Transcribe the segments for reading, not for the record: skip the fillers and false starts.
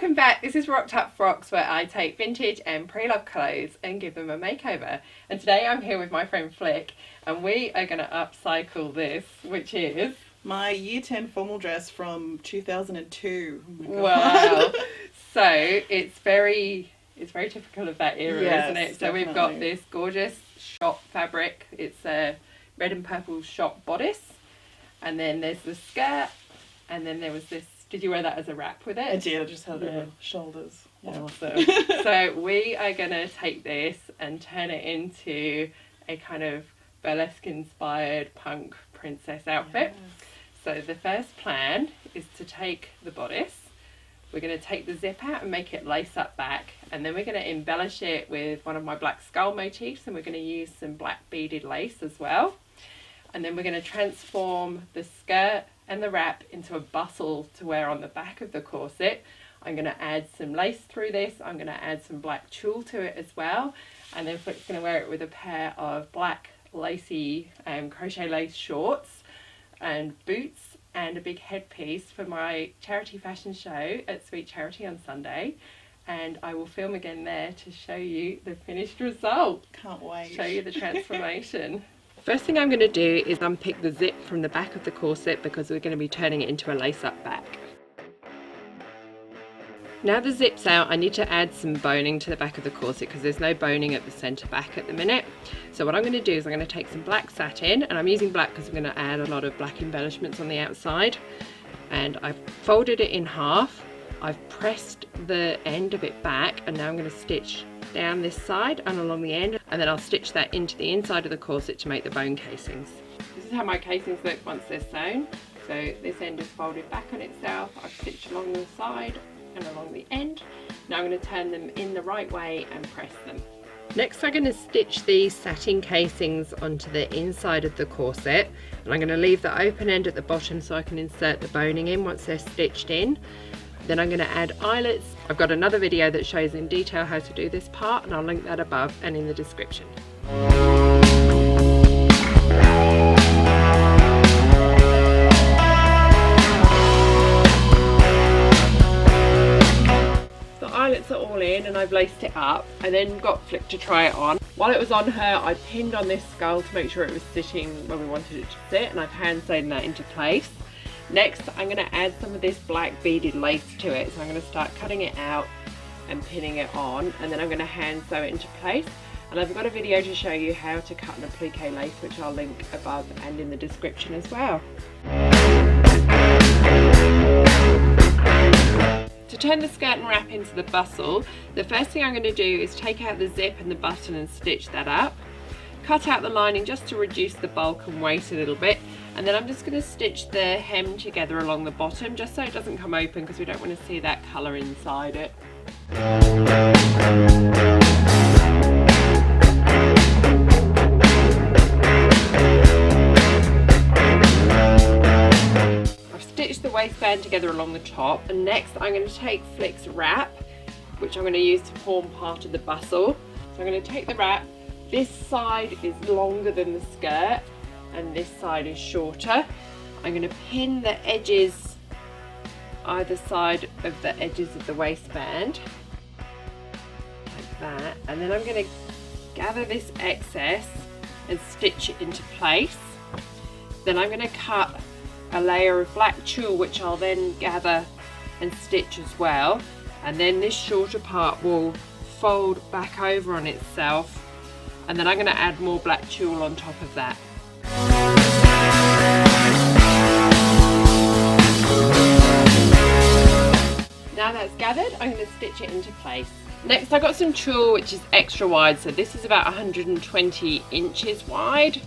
welcome back. This is Rocked Up Frocks, where I take vintage and pre-loved clothes and give them a makeover. And today I'm here with my friend Flick, and we are going to upcycle this, which is my year 10 formal dress from 2002. Oh my God. Wow. So it's very typical of that era, yes, isn't it? So definitely. we've got this gorgeous shop fabric. It's a red and purple shop bodice, and then there's the skirt, and then there was this. Did you wear that as a wrap with it? I did. I just had it over shoulders. Yeah. So we are going to take this and turn it into a kind of burlesque inspired punk princess outfit. Yes. So the first plan is to take the bodice. We're going to take the zip out and make it lace up back, and then we're going to embellish it with one of my black skull motifs, and we're going to use some black beaded lace as well. And then we're going to transform the skirt and the wrap into a bustle to wear on the back of the corset. I'm going to add some lace through this. I'm going to add some black tulle to it as well. And then Flick's going to wear it with a pair of black lacy crochet lace shorts and boots and a big headpiece for my charity fashion show at Sweet Charity on Sunday. And I will film again there to show you the finished result. Can't wait. Show you the transformation. First thing I'm going to do is unpick the zip from the back of the corset, because we're going to be turning it into a lace-up back. Now the zip's out, I need to add some boning to the back of the corset because there's no boning at the centre back at the minute. So what I'm going to do is I'm going to take some black satin, and I'm using black because I'm going to add a lot of black embellishments on the outside. And I've folded it in half, I've pressed the end of it back, and now I'm going to stitch down this side and along the end, and then I'll stitch that into the inside of the corset to make the bone casings. This is how my casings look once they're sewn. So this end is folded back on itself, I've stitched along the side and along the end. Now I'm going to turn them in the right way and press them. Next I'm going to stitch these satin casings onto the inside of the corset, and I'm going to leave the open end at the bottom so I can insert the boning in once they're stitched in. Then I'm going to add eyelets. I've got another video that shows in detail how to do this part, and I'll link that above and in the description. The eyelets are all in and I've laced it up. I then got Flick to try it on. While it was on her, I pinned on this skull to make sure it was sitting where we wanted it to sit, and I've hand sewn that into place. Next, I'm going to add some of this black beaded lace to it. So I'm going to start cutting it out and pinning it on, and then I'm going to hand sew it into place. And I've got a video to show you how to cut an applique lace, which I'll link above and in the description as well. To turn the skirt and wrap into the bustle, the first thing I'm going to do is take out the zip and the button and stitch that up. Cut out the lining just to reduce the bulk and weight a little bit, and then I'm just going to stitch the hem together along the bottom just so it doesn't come open, because we don't want to see that colour inside it. I've stitched the waistband together along the top, and next I'm going to take Flick's wrap, which I'm going to use to form part of the bustle. So I'm going to take the wrap. This side is longer than the skirt and this side is shorter. I'm going to pin the edges either side of the edges of the waistband like that, and then I'm going to gather this excess and stitch it into place. Then I'm going to cut a layer of black tulle, which I'll then gather and stitch as well, and then this shorter part will fold back over on itself, and then I'm going to add more black tulle on top of that. Now that's gathered, I'm going to stitch it into place. Next I've got some tulle which is extra wide, so this is about 120 inches wide,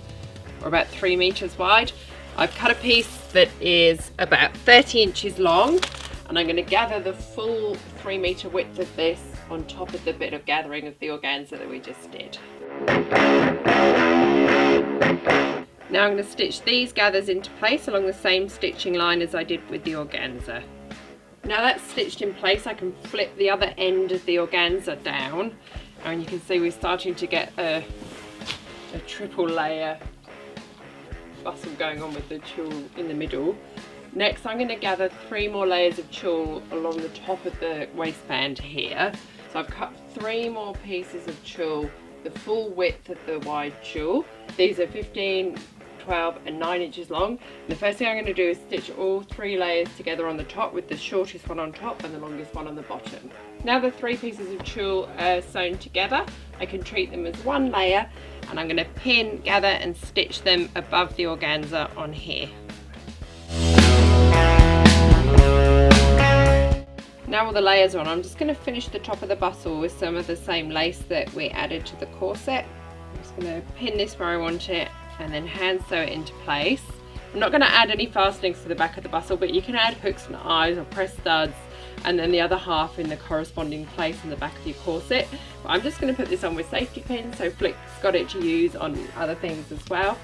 or about 3 meters wide. I've cut a piece that is about 30 inches long, and I'm going to gather the full 3 meter width of this on top of the bit of gathering of the organza that we just did. Now I'm going to stitch these gathers into place along the same stitching line as I did with the organza. Now that's stitched in place, I can flip the other end of the organza down, and you can see we're starting to get a triple layer bustle going on with the tulle in the middle. Next I'm going to gather 3 more layers of tulle along the top of the waistband here. So I've cut 3 more pieces of tulle, the full width of the wide tulle. These are 15, 12 and 9 inches long. The first thing I'm going to do is stitch all 3 layers together on the top, with the shortest one on top and the longest one on the bottom. Now the 3 pieces of tulle are sewn together, I can treat them as one layer, and I'm going to pin, gather and stitch them above the organza on here. Now all the layers are on, I'm just going to finish the top of the bustle with some of the same lace that we added to the corset. I'm just going to pin this where I want it and then hand sew it into place. I'm not going to add any fastenings to the back of the bustle, but you can add hooks and eyes or press studs, and then the other half in the corresponding place in the back of your corset. But I'm just going to put this on with safety pins, so Flick's got it to use on other things as well.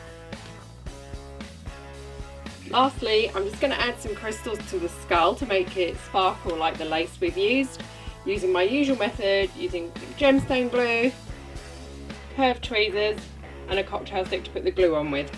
Lastly, I'm just going to add some crystals to the skull to make it sparkle like the lace we've used, using my usual method, using gemstone glue, curved tweezers and a cocktail stick to put the glue on with.